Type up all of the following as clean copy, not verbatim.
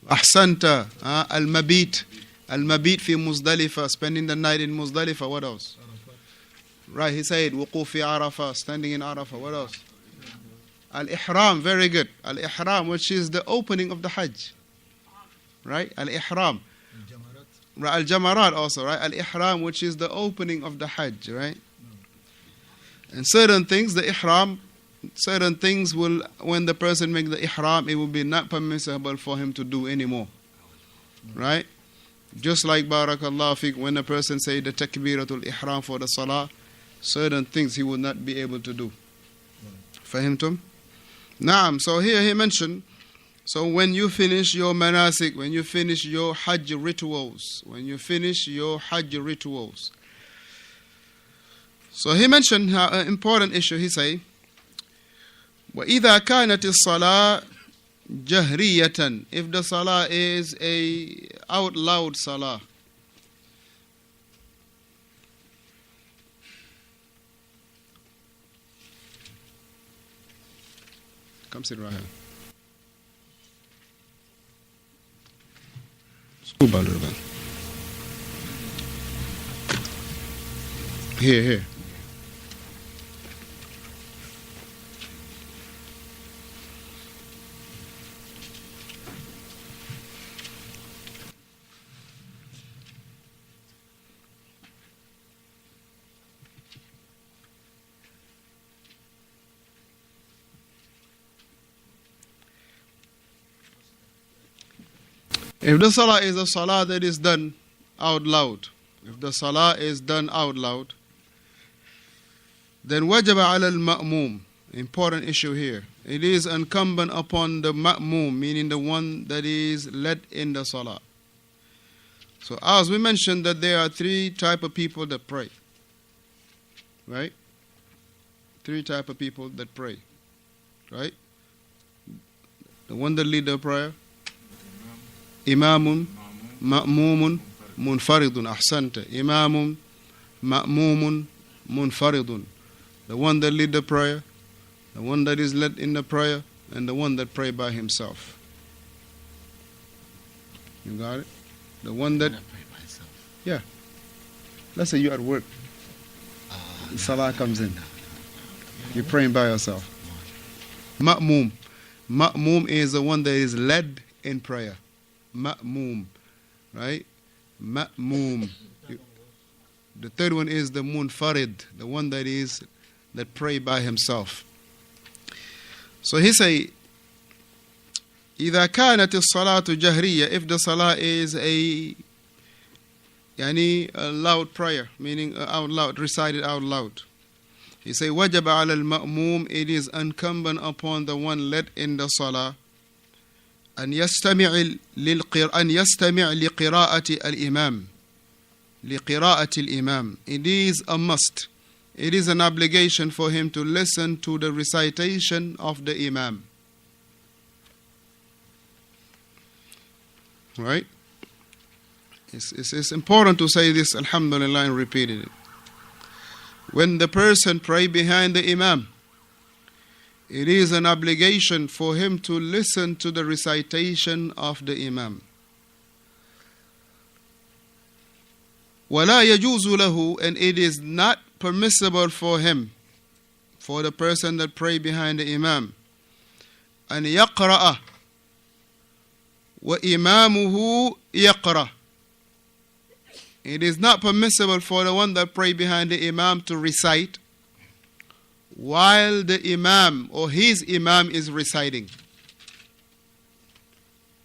Ahsanta. Al-Mabit. Al-Mabit fi Muzdalifa, spending the night in Muzdalifa. What else? Right, he said, Wuquf fi Arafah, standing in Arafah. What else? Al-Ihram, very good. Al-Ihram, which is the opening of the Hajj. Right? Al-Ihram. Right, Al-Jamarat also, right? Al-Ihram, which is the opening of the Hajj, right? And certain things, the Ihram, certain things will, when the person makes the Ihram, it will be not permissible for him to do anymore. Right? Just like Barakallahu Fiqh, when a person say the Takbiratul Ihram for the Salah, certain things he will not be able to do. Fahimtum? Naam, so here he mentioned, so when you finish your manasik, when you finish your Hajj rituals, so he mentioned an important issue. He say, وَإِذَا كَانَتِ الصَّلَاةِ جَهْرِيَّةً, if the salah is a out loud salah. Come sit right here. Scoop a little bit. Here. If the salah is a salah that is done out loud, then wajaba ala al-ma'mum, important issue here. It is incumbent upon the ma'mum, meaning the one that is led in the salah. So as we mentioned that there are three types of people that pray. Right? Three types of people that pray. Right? The one that lead the prayer, Imamun, Ma'mumun, Munfaridun. Ahsanta. Imamun, Ma'mumun, Munfaridun. The one that lead the prayer, the one that is led in the prayer, and the one that pray by himself. You got it? The one that pray by himself. Yeah. Let's say you're at work. Salah comes in. You're praying by yourself. Ma'mum. Ma'mum is the one that is led in prayer. Ma'mum, right? Ma'mum. The third one is the munfarid, the one that pray by himself. So he say, إذا كانت الصلاة جهرية, if the salah is a loud prayer, meaning out loud, recited out loud. He say, وجب على المأموم, it is incumbent upon the one led in the salah, أن يستمع لقراءة الإمام. It is a must. It is an obligation for him to listen to the recitation of the Imam. Right? It's important to say this, alhamdulillah, and repeat it. When the person pray behind the Imam, it is an obligation for him to listen to the recitation of the Imam. وَلَا يَجُوزُ لَهُ, and it is not permissible for him, for the person that pray behind the Imam, أن يقرأ وإمامه يقرأ. It is not permissible for the one that pray behind the Imam to recite while the Imam or his Imam is reciting.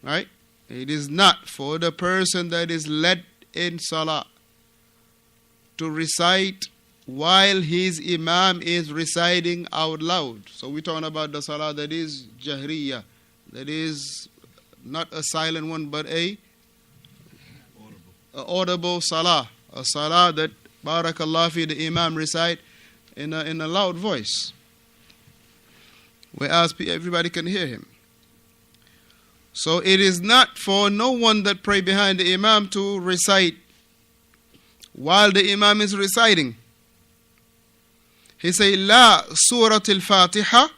Right? It is not for the person that is led in Salah to recite while his Imam is reciting out loud. So we're talking about the Salah that is Jahriya, that is not a silent one but a audible Salah. A Salah that, Barakallah fi, the Imam recite in a loud voice, whereas everybody can hear him. So it is not for no one that pray behind the Imam to recite while the Imam is reciting. He say, La suratul Fatiha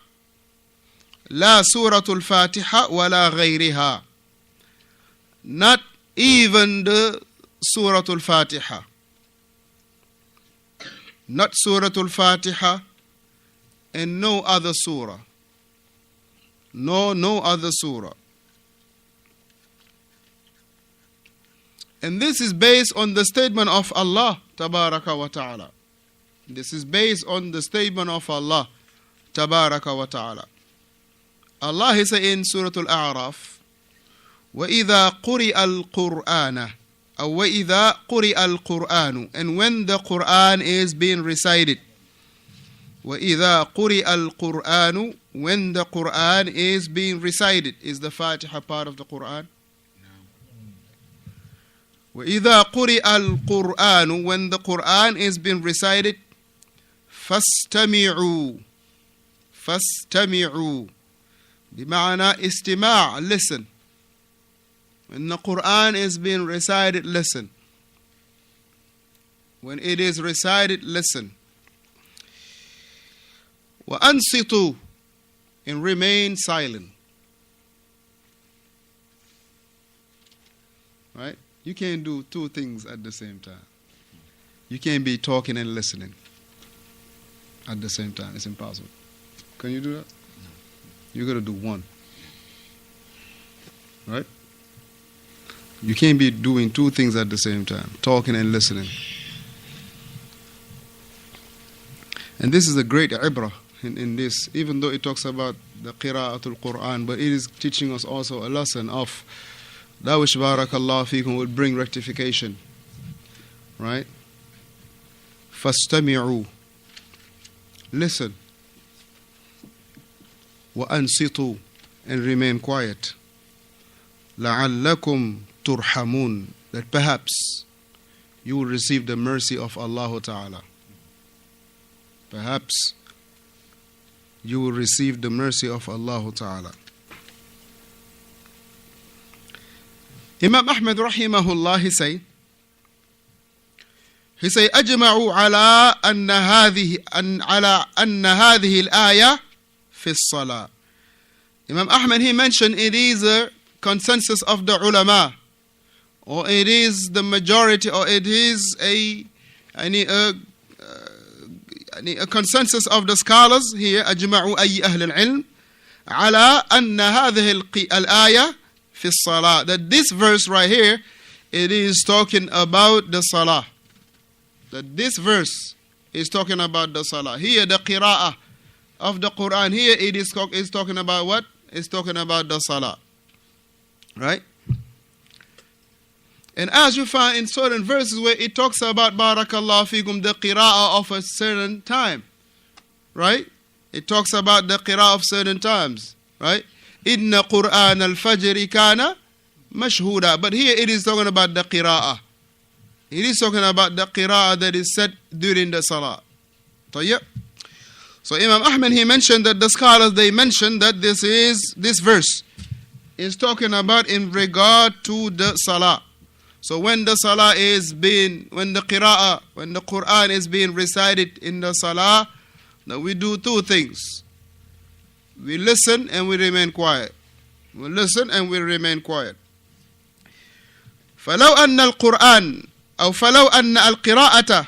wa la ghayriha. not even the Surah Al-Fatiha. Not Surah Al-Fatiha and no other surah. No other surah. And this is based on the statement of Allah Tabaraka wa Ta'ala. This is based on the statement of Allah Tabaraka wa Ta'ala. Allah is in Surah Al-A'raf, وَإِذَا قُرِئَ الْقُرْآنَ or وَإِذَا قُرِئَ الْقُرْآنُ, and when the Quran is being recited. وَإِذَا قُرِئَ الْقُرْآنُ, when the Quran is being recited. Is the Fatiha part of the Quran? وَإِذَا قُرِئَ الْقُرْآنُ, when the Quran is being recited. فَاسْتَمِعُوا بمعنى استماع, listen. When the Quran is being recited, listen. When it is recited, listen. وَأَنصِتُوا, and remain silent. Right? You can't do two things at the same time. You can't be talking and listening at the same time. It's impossible. Can you do that? No. You got to do one. Right? You can't be doing two things at the same time, talking and listening. And this is a great ibrah in this, even though it talks about the qira'atul Quran, but it is teaching us also a lesson of that which barakallahu feekum will bring rectification. Right? فَاسْتَمِعُوا, listen. وَأَنْصِتُوا, and remain quiet. لَعَلَّكُمْ تُرْحَمُونَ, that perhaps you will receive the mercy of Allah Ta'ala. Perhaps you will receive the mercy of Allah Ta'ala. Imam Ahmad rahimahullah, he say أجمعوا على أن هذه الآية في الصلاة. Imam Ahmad, he mentioned it is a consensus of the ulama, or it is the majority, or it is a consensus of the scholars here. أجمعوا أي أهل العلم على أن هذه الآية في الصلاة, that this verse right here, it is talking about the salah. That this verse is talking about the salah. Here the qira'ah of the Quran, here it is talking about what? It's talking about the salah. Right? And as you find in certain verses where it talks about barakallahu fikum, the qira'ah of a certain time. Right? It talks about the qira'ah of certain times. Right? Inna Qur'an al-Fajr kana mashhuda. But here it is talking about the qira'ah. It is talking about the qira'ah that is said during the salah. طيب. So Imam Ahmad, he mentioned that the scholars, they mentioned that this verse is talking about in regard to the salah. So when the salah when the Quran is being recited in the salah, now we do two things. We listen and we remain quiet. We listen and we remain quiet. فلو أن القرآن أو فلو أن القراءة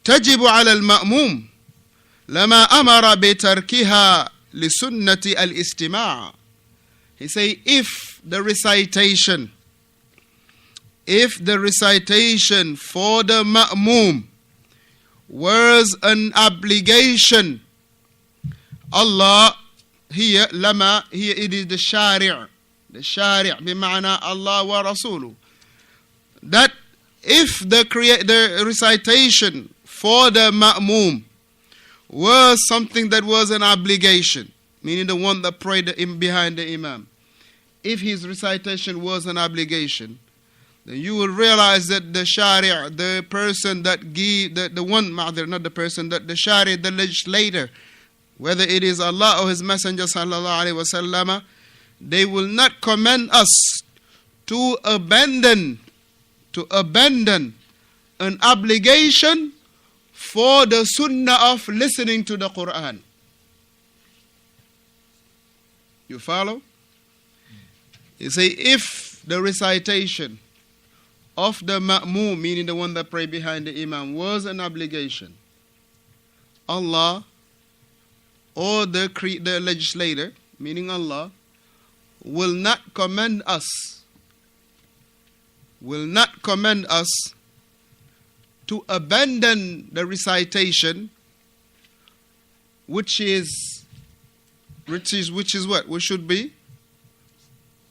تجب على المأموم لما أمر بتركها لسنة الاستماع. He say, if the recitation for the ma'mum was an obligation, Allah here it is the shari' بمعنى Allah wa rasuluh, that if the recitation for the ma'mum was something that was an obligation, meaning the one that prayed behind the imam, if his recitation was an obligation, then you will realize that the shari', the person that give the shari', the legislator, whether it is Allah or His Messenger sallallahu alaihi wasallam, they will not command us to abandon an obligation for the sunnah of listening to the Quran. You follow? You say, if if the recitation of the ma'mum, meaning the one that prayed behind the imam, was an obligation, Allah or the legislator, meaning Allah, will not command us to abandon the recitation, which is what? Which should be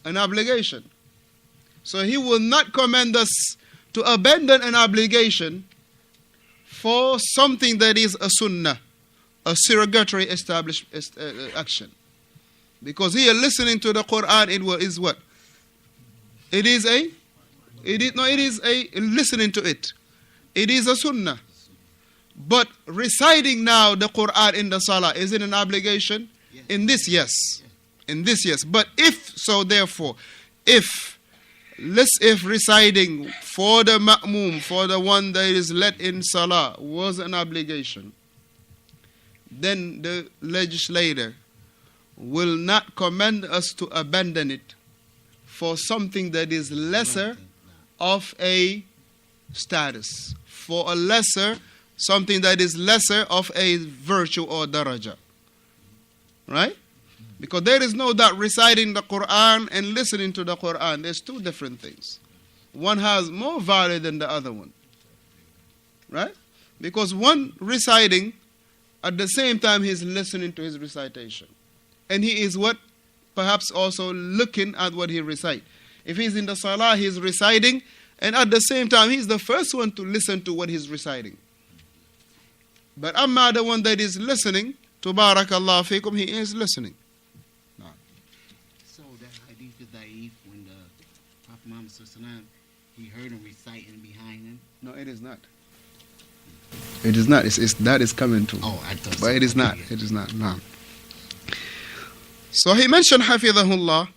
an obligation. So He will not command us to abandon an obligation for something that is a sunnah, a surrogatory established action. Because here listening to the Quran, it is what? It is listening to it. It is a sunnah. But reciting now the Quran in the salah, is it an obligation? Yes. In this, yes. In this, yes. But if reciting for the ma'mum, for the one that is led in salah, was an obligation, then the legislator will not command us to abandon it for something that is lesser of a status, for something that is lesser of a virtue or daraja. Right? Because there is no doubt reciting the Quran and listening to the Quran, there's two different things. One has more value than the other one. Right? Because one reciting, at the same time he's listening to his recitation. And he is what? Perhaps also looking at what he recites. If he's in the salah, he's reciting, and at the same time he's the first one to listen to what he's reciting. But Amma, the one that is listening, to barakallahu fikum, he is listening. No. So that hadith is da'if when the Prophet Muhammad sallallahu, he heard him reciting behind him? No, it is not. It is not. That is coming too. Oh, I thought so. But it is not. It is not. No. So he mentioned Hafidhahullah.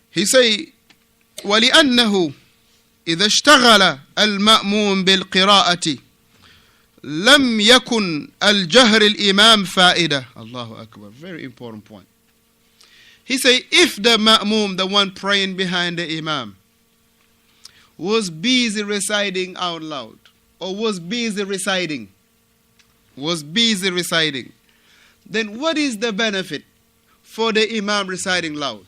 He say, وَلِأَنَّهُ إِذَا اشْتَغَلَ الْمَأْمُومِ بِالْقِرَاءَةِ لَمْ يَكُنْ الْجَهْرِ الْإِمَامِ فَائِدَةً. Allahu Akbar. Very important point. He say, if the ma'mum, the one praying behind the imam, was busy reciting out loud, or was busy reciting, then what is the benefit for the imam reciting loud?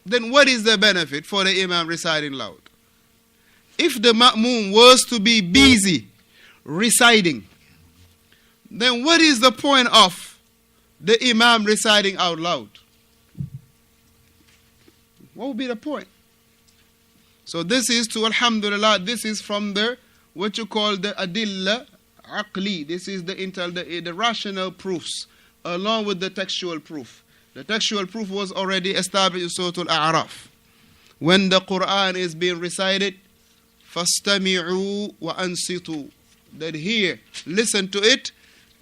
Then what is the benefit for the imam reciting loud? If the ma'mum was to be busy reciting, then what is the point of the imam reciting out loud? What would be the point? So this is to, alhamdulillah, this is from the, what you call the adilla aqli. This is the rational proofs, along with the textual proof. The textual proof was already established in Surah Al-A'raf. When the Quran is being recited, فَاسْتَمِعُوا وَأَنْصِتُوا. That here, listen to it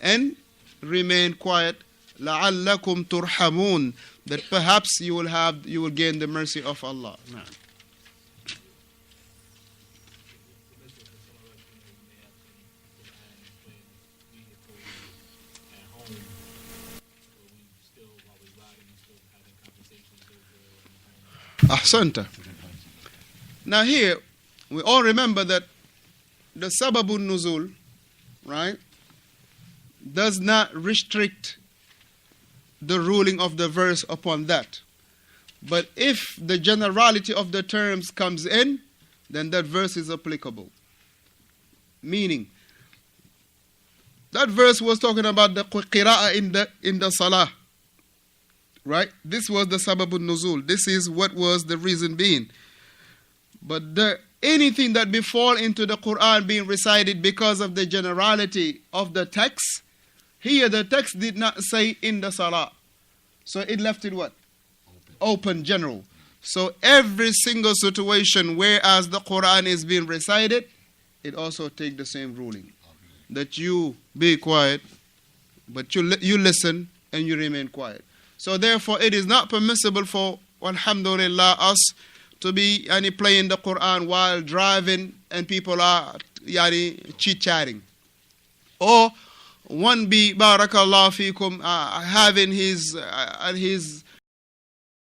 and remain quiet. لَعَلَّكُمْ تُرْحَمُونَ. That perhaps you will gain the mercy of Allah. Nah. Ahsanta. Now here, we all remember that the sababun nuzul, right, does not restrict the ruling of the verse upon that. But if the generality of the terms comes in, then that verse is applicable. Meaning, that verse was talking about the qira'ah in the salah. Right? This was the sababun nuzul. This is what was the reason being. But anything that befall into the Quran being recited because of the generality of the text, here the text did not say in the salah. So it left it what? Open, general. So every single situation whereas the Quran is being recited, it also takes the same ruling. That you be quiet, but you listen and you remain quiet. So therefore, it is not permissible for, alhamdulillah, us to be playing the Quran while driving and people are chit-chatting. Or one be, barakallahu fikum, having his